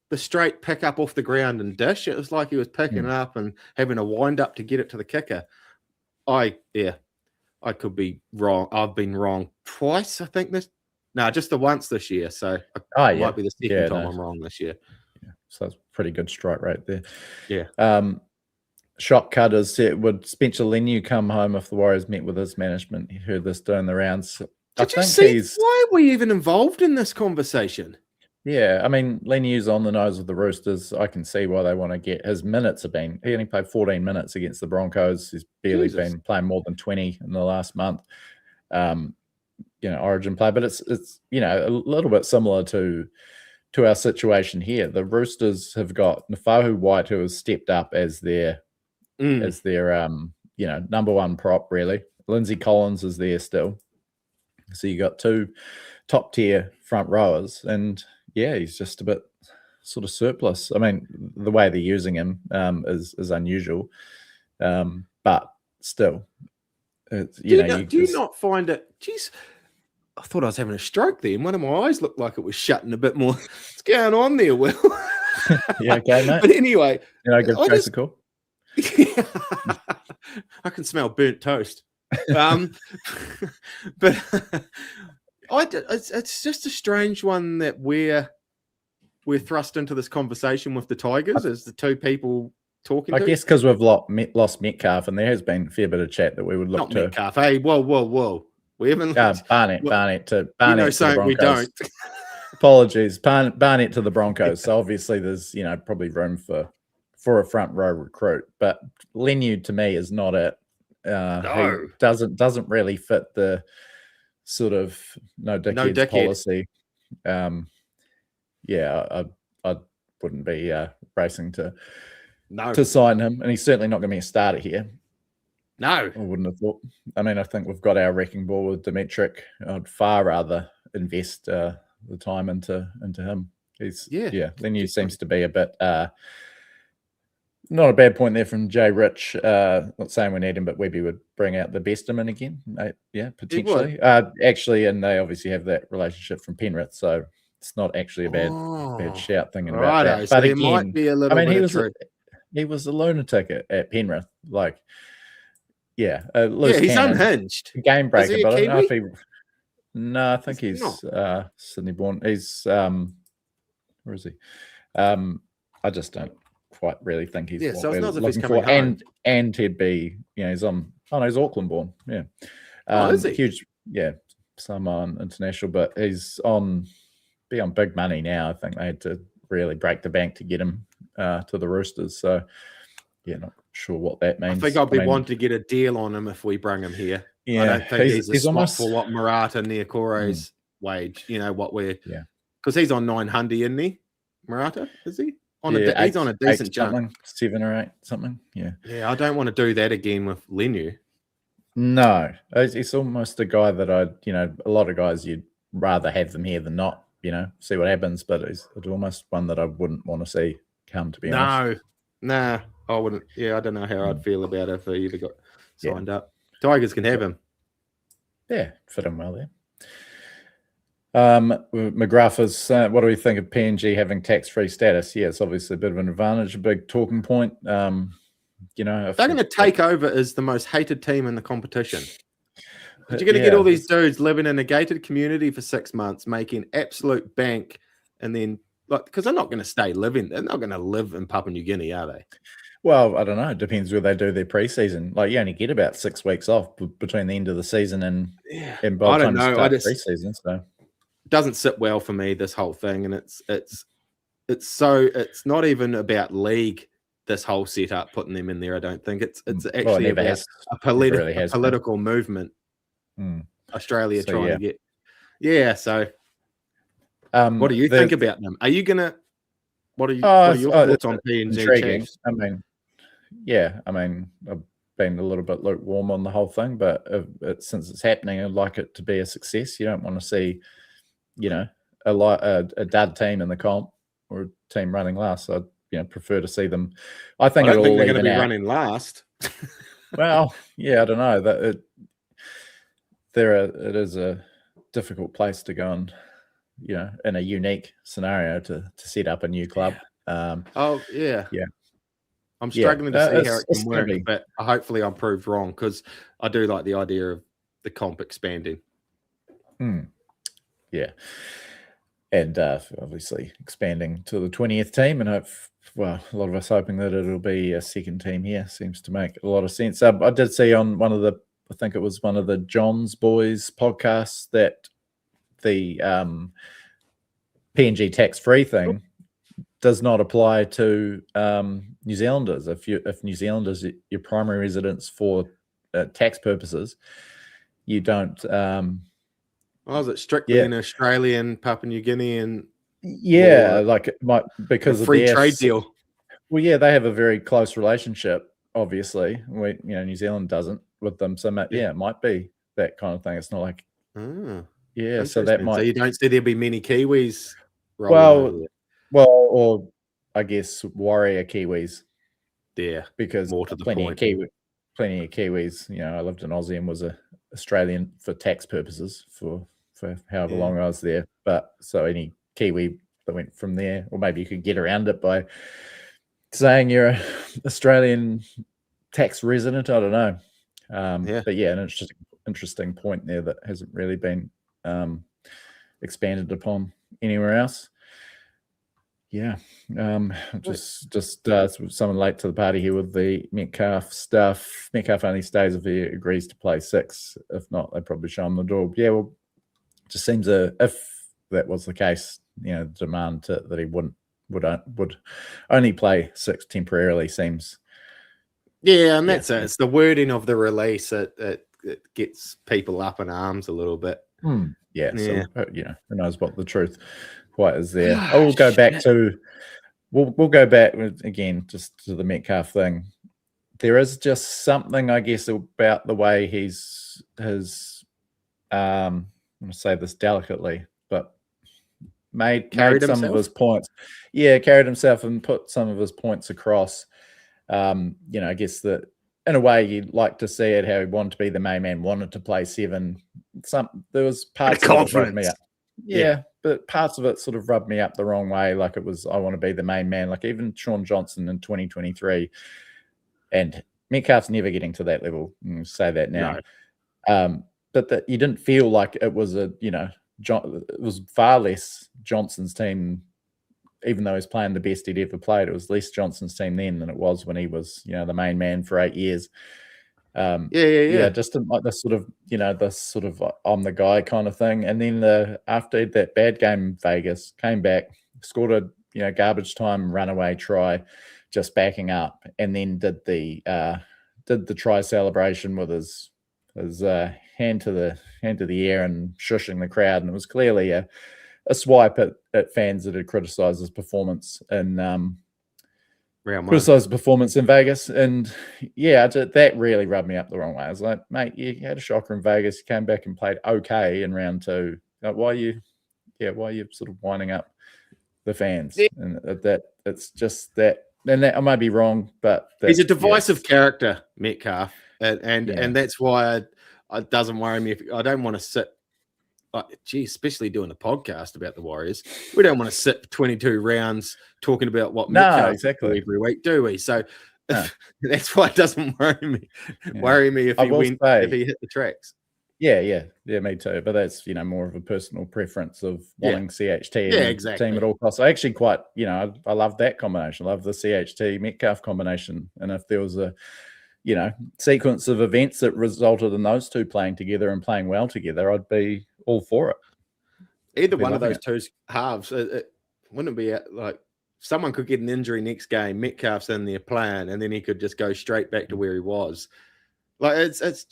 the straight pick up off the ground and dish. It was like he was picking it up and having a wind up to get it to the kicker. I could be wrong. I've been wrong twice, I think. Just the once this year. So it might be the second time I'm wrong this year. Yeah. So that's pretty good strike rate there. Yeah. Shot cutters. Would Spencer Leniu come home if the Warriors met with his management? He heard this doing the rounds. Did you see why are we even involved in this conversation? Yeah, I mean, Leniu's on the nose of the Roosters. I can see why they want to get his minutes. He only played 14 minutes against the Broncos. He's barely been playing more than 20 in the last month. Origin play, but it's a little bit similar to our situation here. The Roosters have got Nafahu White, who has stepped up as their number one prop, really. Lindsay Collins is there still. So you got two top tier front rowers, and he's just a bit sort of surplus. I mean, the way they're using him is unusual, but still, do you not find it? Geez, I thought I was having a stroke there, and one of my eyes looked like it was shutting a bit more. What's going on there, Will? Yeah, okay, mate. But anyway, give Trace a call. I can smell burnt toast. But it's just a strange one that we're thrust into this conversation with the Tigers as the two people talking. I guess because we've lost Metcalf, and there has been a fair bit of chat that we would look not to. Metcalf. Hey, whoa. We haven't. Barnett to the Broncos. We don't. Apologies, Barnett to the Broncos. So obviously, there's probably room for a front row recruit, but Leniu to me is not it. No. He doesn't really fit the sort of no dickheads policy. I wouldn't be racing to No. sign him, and he's certainly not going to be a starter here. No. I wouldn't have thought. I mean, I think we've got our wrecking ball with Dimitrik. I'd far rather invest the time into him. Leniu seems to be a bit not a bad point there from Jay Rich. Not saying we need him, but Webby would bring out the best of him again. Potentially. Actually, and they obviously have that relationship from Penrith, so it's not actually a bad shout thinking about that. So But there again, might be a little bit of truth. He was a lunatic at Penrith. Like, he's unhinged. Game breaker, Is he a but I don't know if Kiwi? he. No, I think he's Sydney born. He's where is he? I just don't quite really think he's what so it's we're not as if he's looking coming for. home. And he'd be, he's on. Oh no, he's Auckland born. Yeah. Is he? Huge. Yeah, Samoan international, but he's on big money now. I think they had to really break the bank to get him to the Roosters. So not sure what that means. I think I'd be wanting to get a deal on him if we bring him here. Yeah, I don't think he's a swap almost for what Murata Niakore's wage. What we're because he's on 900, isn't he? Murata, is he? He's on a decent jump. 7 or 8 something. Yeah. Yeah, I don't want to do that again with Leniu. No, he's almost a guy that a lot of guys you'd rather have them here than not. See what happens. But it's almost one that I wouldn't want to see come. To be honest. No, I wouldn't. Yeah, I don't know how I'd feel about it if he ever got signed up. Tigers can have him. Yeah, fit him well there. McGrath is, what do we think of PNG having tax-free status? Yeah, it's obviously a bit of an advantage, a big talking point. If they're going to take over as the most hated team in the competition. But you're going to get all these dudes living in a gated community for 6 months, making absolute bank, and then because they're not going to stay living. They're not going to live in Papua New Guinea, are they? Well, I don't know. It depends where they do their preseason. Like you only get about 6 weeks off between the end of the season and by the time you start preseason. So it doesn't sit well for me, this whole thing, and it's not even about league. This whole setup putting them in there, I don't think it's actually about a political movement. Australia trying to get. So what do you think about them? Are you gonna? What are your thoughts on PNG Chiefs? I mean, I've been a little bit lukewarm on the whole thing, but since it's happening, I'd like it to be a success. You don't want to see, a dud team in the comp or a team running last. So I'd prefer to see them. I think they're going to be running last. Well, I don't know that it is a difficult place to go and in a unique scenario to set up a new club. I'm struggling to see how it can work, but hopefully I'm proved wrong because I do like the idea of the comp expanding. Yeah, and obviously expanding to the 20th team, and a lot of us hoping that it'll be a second team here seems to make a lot of sense. I did see on I think it was one of the John's Boys podcasts that the PNG tax-free thing does not apply to New Zealanders. If New Zealanders your primary residence for tax purposes, you don't. Is it strictly an Australian, Papua New Guinean? Like it might because of free trade deal. Well, they have a very close relationship. Obviously, New Zealand doesn't with them. So it might be that kind of thing. It's not like so that might. So you don't see there'll be many Kiwis. Or I guess warrior Kiwis. Yeah, because more to the plenty point. Plenty of Kiwis. I lived in Aussie and was a Australian for tax purposes for however long I was there. But so any Kiwi that went from there, or maybe you could get around it by saying you're an Australian tax resident. I don't know. But an interesting point there that hasn't really been expanded upon anywhere else. Just someone late to the party here with the Metcalf stuff. Metcalf only stays if he agrees to play 6. If not, they probably show him the door. Just seems if that was the case, the demand that he would only play 6 temporarily seems. Yeah, and that's it. It's the wording of the release that gets people up in arms a little bit. So who knows what the truth quite as there. We'll go back to we'll go back again just to the Metcalf thing. There is just something, I guess, about the way he's I'm going to say this delicately, but carried some of his points. Yeah, carried himself and put some of his points across. I guess that in a way you'd like to see it how he wanted to be the main man, wanted to play 7. There was parts of it that rubbed me up. Yeah, but parts of it sort of rubbed me up the wrong way. Like it was, I want to be the main man. Like even Sean Johnson in 2023, and Metcalf's never getting to that level. I'm say that now. No. But that you didn't feel like it was it was far less Johnson's team, even though he's playing the best he'd ever played. It was less Johnson's team then than it was when he was, the main man for 8 years. Just didn't like this sort of, this sort of I'm the guy kind of thing. And then after that bad game in Vegas, came back, scored a garbage time runaway try, just backing up, and then did the try celebration with his hand to the air and shushing the crowd, and it was clearly a swipe at fans that had criticised his performance in Vegas. And that really rubbed me up the wrong way. I was like, mate, you had a shocker in Vegas, you came back and played okay in round 2. Why are you sort of winding up the fans? Yeah. And that it's just that. And that, I might be wrong, but he's a divisive character, Metcalf, and that's why it doesn't worry me. If I don't want to sit, especially doing a podcast about the Warriors, we don't want to sit 22 rounds talking about what Metcalf exactly every week, do we? So that's why it doesn't worry me. Yeah. Worry me if he hit the tracks. Yeah, me too. But that's more of a personal preference of wanting CHT and team at all costs. I actually quite I love that combination. I love the CHT Metcalf combination. And if there was a sequence of events that resulted in those two playing together and playing well together, I'd be all for it. Either one of those two halves, wouldn't it be like someone could get an injury next game, Metcalf's in there playing, and then he could just go straight back to where he was. Like it's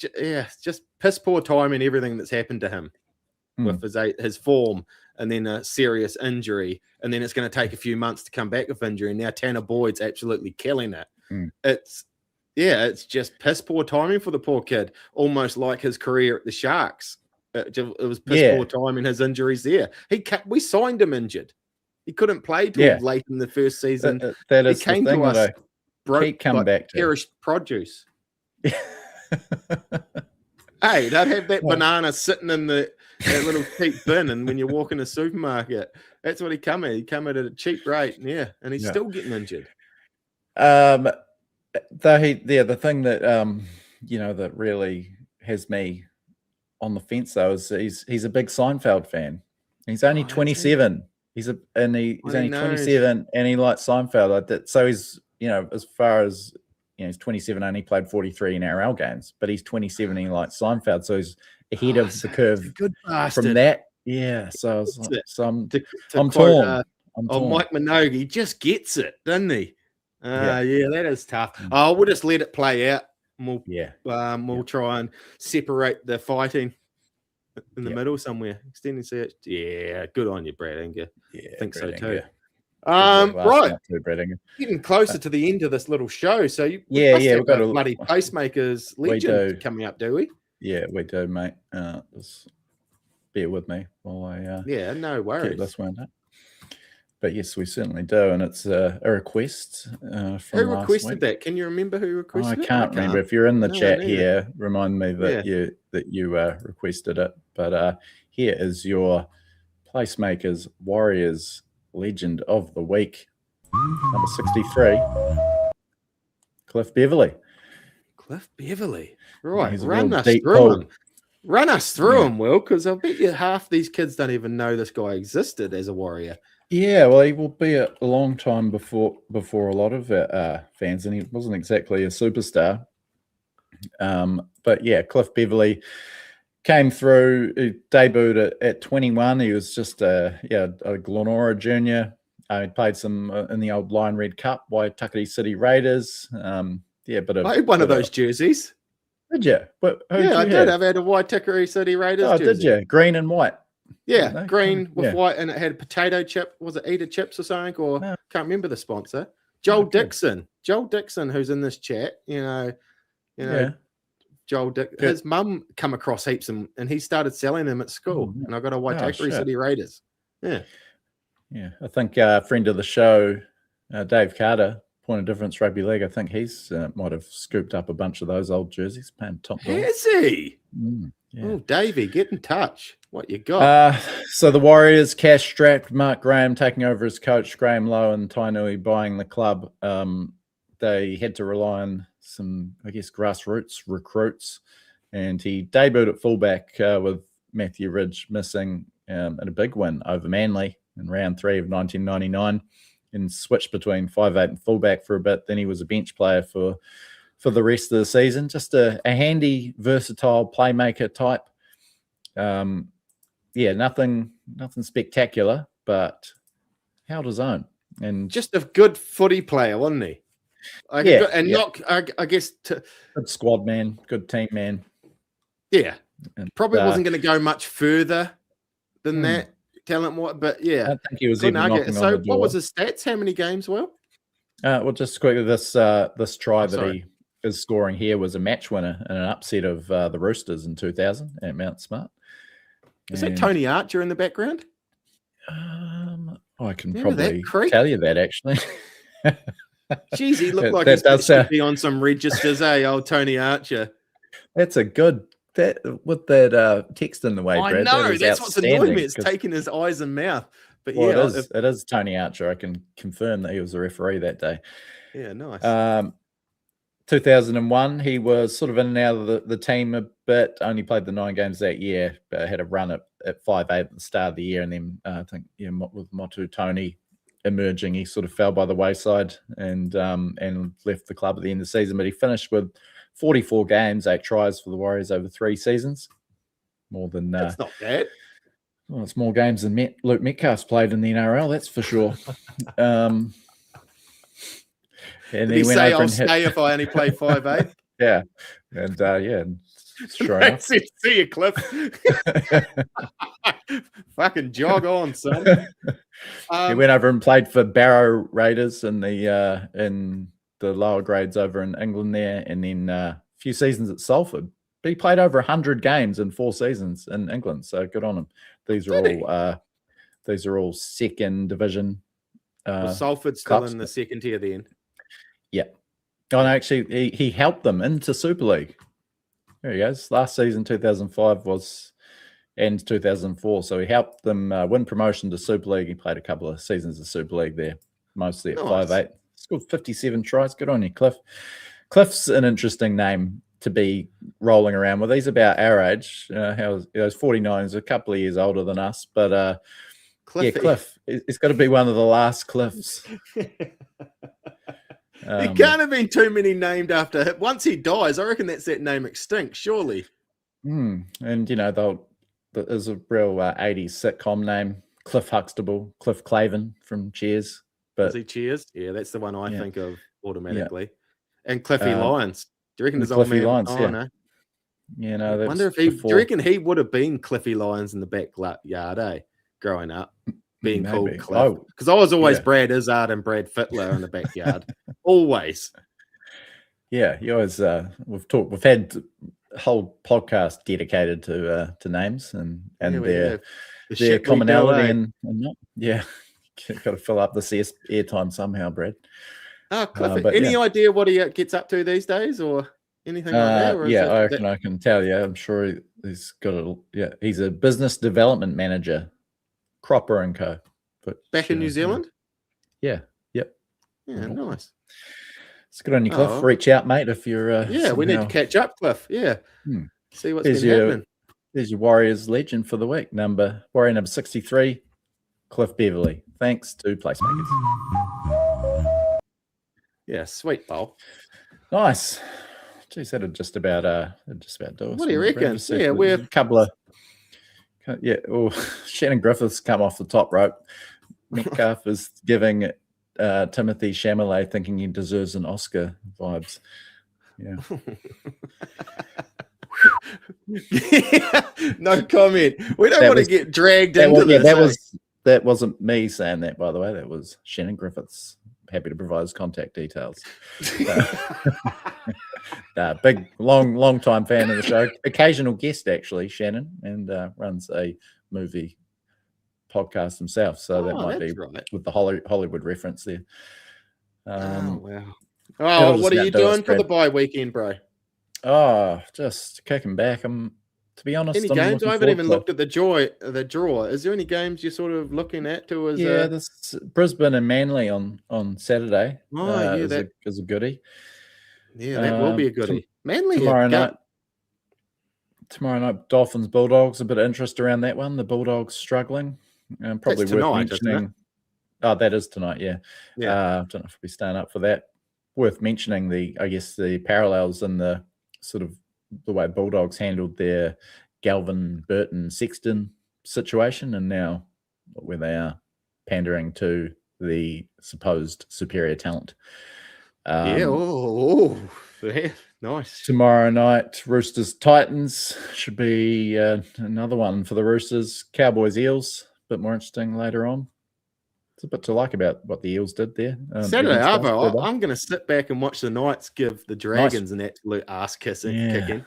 just piss poor timing, everything that's happened to him with his form, and then a serious injury, and then it's going to take a few months to come back with injury. And now Tanner Boyd's absolutely killing it. It's just piss poor timing for the poor kid, almost like his career at the Sharks. It was piss poor timing, his injuries there. We signed him injured. He couldn't play till late in the first season. That is the thing that I broke, come back to. Perished produce. Hey, don't have that banana sitting in that little cheap bin, and when you walk in a supermarket, that's what he come at. He come at a cheap rate, and he's still getting injured. The thing that that really has me on the fence though is he's a big Seinfeld fan. He's only 27. He's only 27, and he likes Seinfeld. So he's as far as he's 27, only played 43 NRL games, but he's 27 and he likes Seinfeld, so he's ahead of the curve from that. Yeah, so I'm torn. I'm torn. Mike Minogue just gets it, doesn't he? That is tough. We'll just let it play out. We'll try and separate the fighting in the middle somewhere. Extending search. Yeah, good on you, Brad Inger. Yeah, I think so too. Right, getting closer to the end of this little show. So we've got a bloody PlaceMakers legend coming up, do we? Yeah, we do, mate. Just bear with me while I no worries. Keep this one up. But yes, we certainly do, and it's a request from who requested that? Can you remember who requested it? I can't remember. If you're in the chat here, remind me that you requested it. But here is your PlaceMakers Warriors Legend of the Week, number 63, Cliff Beverley. Cliff Beverley, right? Run us through him, Will, because I bet you half these kids don't even know this guy existed as a Warrior. Yeah, well, he will be a long time before a lot of fans, and he wasn't exactly a superstar. But yeah, Cliff Beverley came through, he debuted at 21. He was just a Glenora junior. He played some in the old Lion Red Cup by Takati City Raiders. I had one of those jerseys. Did you? I did. I've had a white Takati City Raiders jersey. Did you? Green and white. Yeah, No, green with yeah. white, and it had potato chip. Was it Eater chips or something? Or No. can't remember the sponsor. Joel Okay. Dixon, who's in this chat. Yeah. Joel Dick. Good. His mum come across heaps and he started selling them at school. Oh, yeah. And I got a Waitakere shit. City Raiders. Yeah. Yeah. I think a friend of the show, Dave Carter, Point of Difference Rugby League, I think he's might have scooped up a bunch of those old jerseys, playing top dog. Has he? Yeah. Oh, Davey, get in touch. What you got? So the Warriors, cash strapped, Mark Graham taking over as coach, Graham Lowe and Tainui buying the club. They had to rely on some, I guess, grassroots recruits, and he debuted at fullback with Matthew Ridge missing in a big win over Manly in round 3 of 1999, and switched between 5'8" and fullback for a bit. Then he was a bench player for the rest of the season. Just a handy, versatile playmaker type. Nothing spectacular, but held his own. And just a good footy player, wasn't he? I guess good squad man, good team man. Yeah, and, probably wasn't going to go much further than that talent. But yeah, I think he was even knocking on the door. What was his stats? How many games? Well, just quickly, this try that he is scoring here was a match winner in an upset of the Roosters in 2000 at Mount Smart. Is that Tony Archer in the background? I can probably tell you that actually. Jeez, he looked like he should be on some registers, old Tony Archer. That's a good with that text in the way, Brad. I know that's what's annoying me. It's taking his eyes and mouth. But it is Tony Archer. I can confirm that he was a referee that day. Yeah, nice. 2001, he was sort of in and out of the team a bit. Only played the 9 games that year, but had a run at 5'8" at the start of the year, and then I think with Motu Tony emerging, he sort of fell by the wayside and left the club at the end of the season. But he finished with 44 games, 8 tries for the Warriors over 3 seasons. More than that's not bad. Well, it's more games than Luke Metcalf's played in the NRL, that's for sure. And did he say, I'll stay if I only play 5'8"? Yeah. And sure enough. See you, Cliff. Fucking jog on, son. He went over and played for Barrow Raiders in the lower grades over in England there, and then a few seasons at Salford. But he played over 100 games in 4 seasons in England, so good on him. These are all second division. Was Salford still in the second tier then? Yeah. Oh, no, actually, he helped them into Super League. There he goes. Last season, 2005 and 2004. So he helped them win promotion to Super League. He played a couple of seasons of Super League there, mostly at 5'8". Scored 57 tries. Good on you, Cliff. Cliff's an interesting name to be rolling around with. He's about our age. He's 49. He's a couple of years older than us. But Cliff. It's got to be one of the last Cliffs. There can't have been too many named after him. Once he dies, I reckon that's that name extinct, surely. And, there's a real 80s sitcom name, Cliff Huxtable, Cliff Clavin from Cheers. Is he Cheers? Yeah, that's the one I think of automatically. Yeah. And Cliffy Lyons. Do you reckon there's old man? Lyons, no. Yeah, no, I wonder if do you reckon he would have been Cliffy Lyons in the backyard, growing up? Being called Cliff, because I was always Brad Izzard and Brad Fittler in the backyard, always. Yeah, you always. We've had a whole podcast dedicated to names and their commonality and got to fill up this airtime somehow, Brad. Cliff, any idea what he gets up to these days, or anything like that? Or I reckon I can tell you. I'm sure he's got he's a business development manager. Cropper and Co. But back in New Zealand? Yeah. Yep. Yeah, nice. It's good on you, Cliff. Reach out, mate, if you're we need to catch up, Cliff. Yeah. See what's been happening. There's your Warriors legend for the week. Warrior number 63, Cliff Beverley. Thanks to PlaceMakers. Yeah, sweet bowl. Nice. Geez, that'd just about do us. What do you reckon? Yeah, we're a couple of Shannon Griffiths come off the top rope. Metcalf is giving Timothy Chalamet thinking he deserves an Oscar vibes. Yeah. No comment. We don't want to get dragged into this. That wasn't me saying that, by the way. That was Shannon Griffiths. Happy to provide his contact details. Big, long time fan of the show. Occasional guest, actually, Shannon, and runs a movie podcast himself. So that might be right. With the Hollywood reference there. Wow. Oh, what are you doing for the bye weekend, bro? Oh, just kicking back. To be honest, any games? I haven't even looked at the draw. Is there any games you're sort of looking at? There's Brisbane and Manly on Saturday. That is a goodie. Yeah, that will be a goodie. Manly tomorrow night, Dolphins Bulldogs. A bit of interest around that one. The Bulldogs struggling. Probably That's worth tonight, mentioning. Oh, that is tonight. Yeah. I don't know if we'll be staying up for that. Worth mentioning the parallels in the sort of the way Bulldogs handled their Galvin, Burton, Sexton situation, and now where they are pandering to the supposed superior talent. Nice. Tomorrow night, Roosters Titans should be another one for the Roosters. Cowboys Eels, a bit more interesting later on. It's a bit to like about what the Eels did there. Saturday, Arvo, I'm going to sit back and watch the Knights give the Dragons an absolute ass kicking.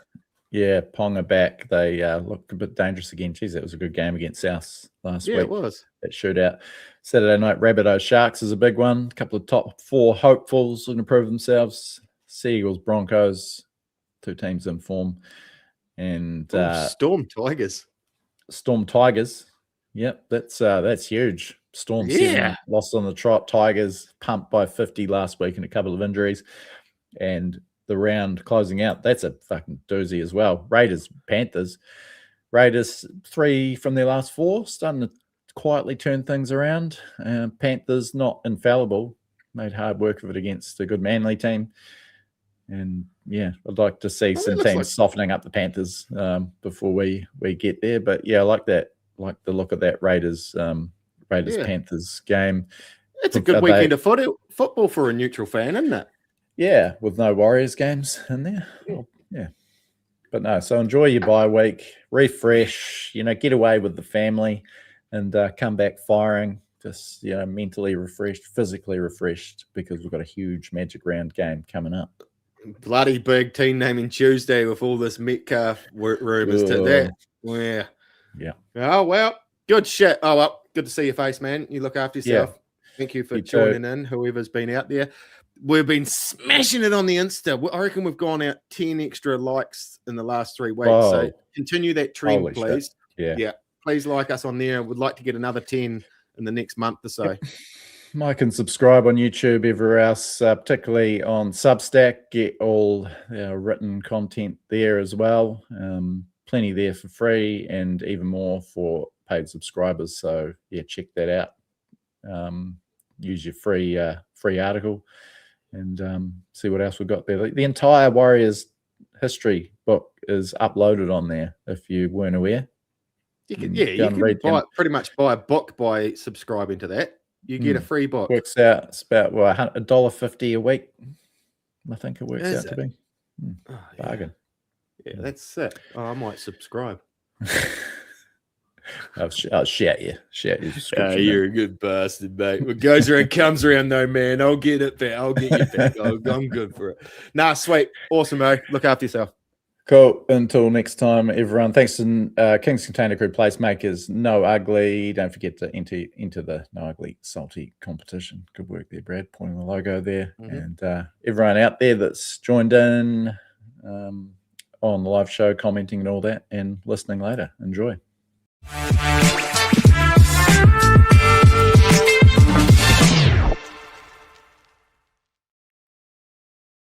Yeah, Ponga back. They looked a bit dangerous again. Geez, that was a good game against South last week. Yeah, it was. That shootout. Saturday night, Rabbitohs Sharks is a big one. A couple of top 4 hopefuls looking to prove themselves. Seagulls Broncos, 2 teams in form. And Storm Tigers. Yep, that's huge. Storm 7 lost on the trot. Tigers pumped by 50 last week and a couple of injuries. And the round closing out, that's a fucking doozy as well. Raiders, Panthers. Raiders 3 from their last 4, starting to quietly turn things around. Panthers not infallible, made hard work of it against a good Manly team. And yeah, I'd like to see some teams softening up the Panthers before we get there. But yeah, I like that. Like the look of that Raiders Panthers game. It's a good weekend of football for a neutral fan, isn't it? Yeah, with no Warriors games in there. Yeah. But no, so enjoy your bye week, refresh, get away with the family and come back firing, just, mentally refreshed, physically refreshed, because we've got a huge Magic Round game coming up. Bloody big team naming Tuesday with all this Metcalf rumors to that. Yeah. Oh, well, good shit. Oh, well, good to see your face, man. You look after yourself. Yeah. Thank you for joining in, whoever's been out there. We've been smashing it on the Insta. I reckon we've gone out 10 extra likes in the last 3 weeks. Whoa. So continue that trend, Holy please. Shit. Yeah. Please like us on there. We'd like to get another 10 in the next month or so. Like and subscribe on YouTube, everywhere else, particularly on Substack. Get all written content there as well. Plenty there for free and even more for paid subscribers. So yeah, check that out. Use your free article and see what else we've got there. The entire Warriors history book is uploaded on there if you weren't aware. You can pretty much buy a book by subscribing to that. You get a free book. Works out. It's about $1.50 a week. I think it works out to be. Bargain. Yeah, that's sick. Oh, I might subscribe. I'll shout you. You're a good bastard, mate. What goes around comes around, though, man. I'll get it back. I'll get you back. I'm good for it. Nah, sweet. Awesome, mate. Look after yourself. Cool. Until next time, everyone. Thanks to Kingz Container Crew, PlaceMakers, No Ugly. Don't forget to enter the No Ugly Salty competition. Good work there, Brad, pointing the logo there. And everyone out there that's joined in on the live show, commenting and all that, and listening later. Enjoy.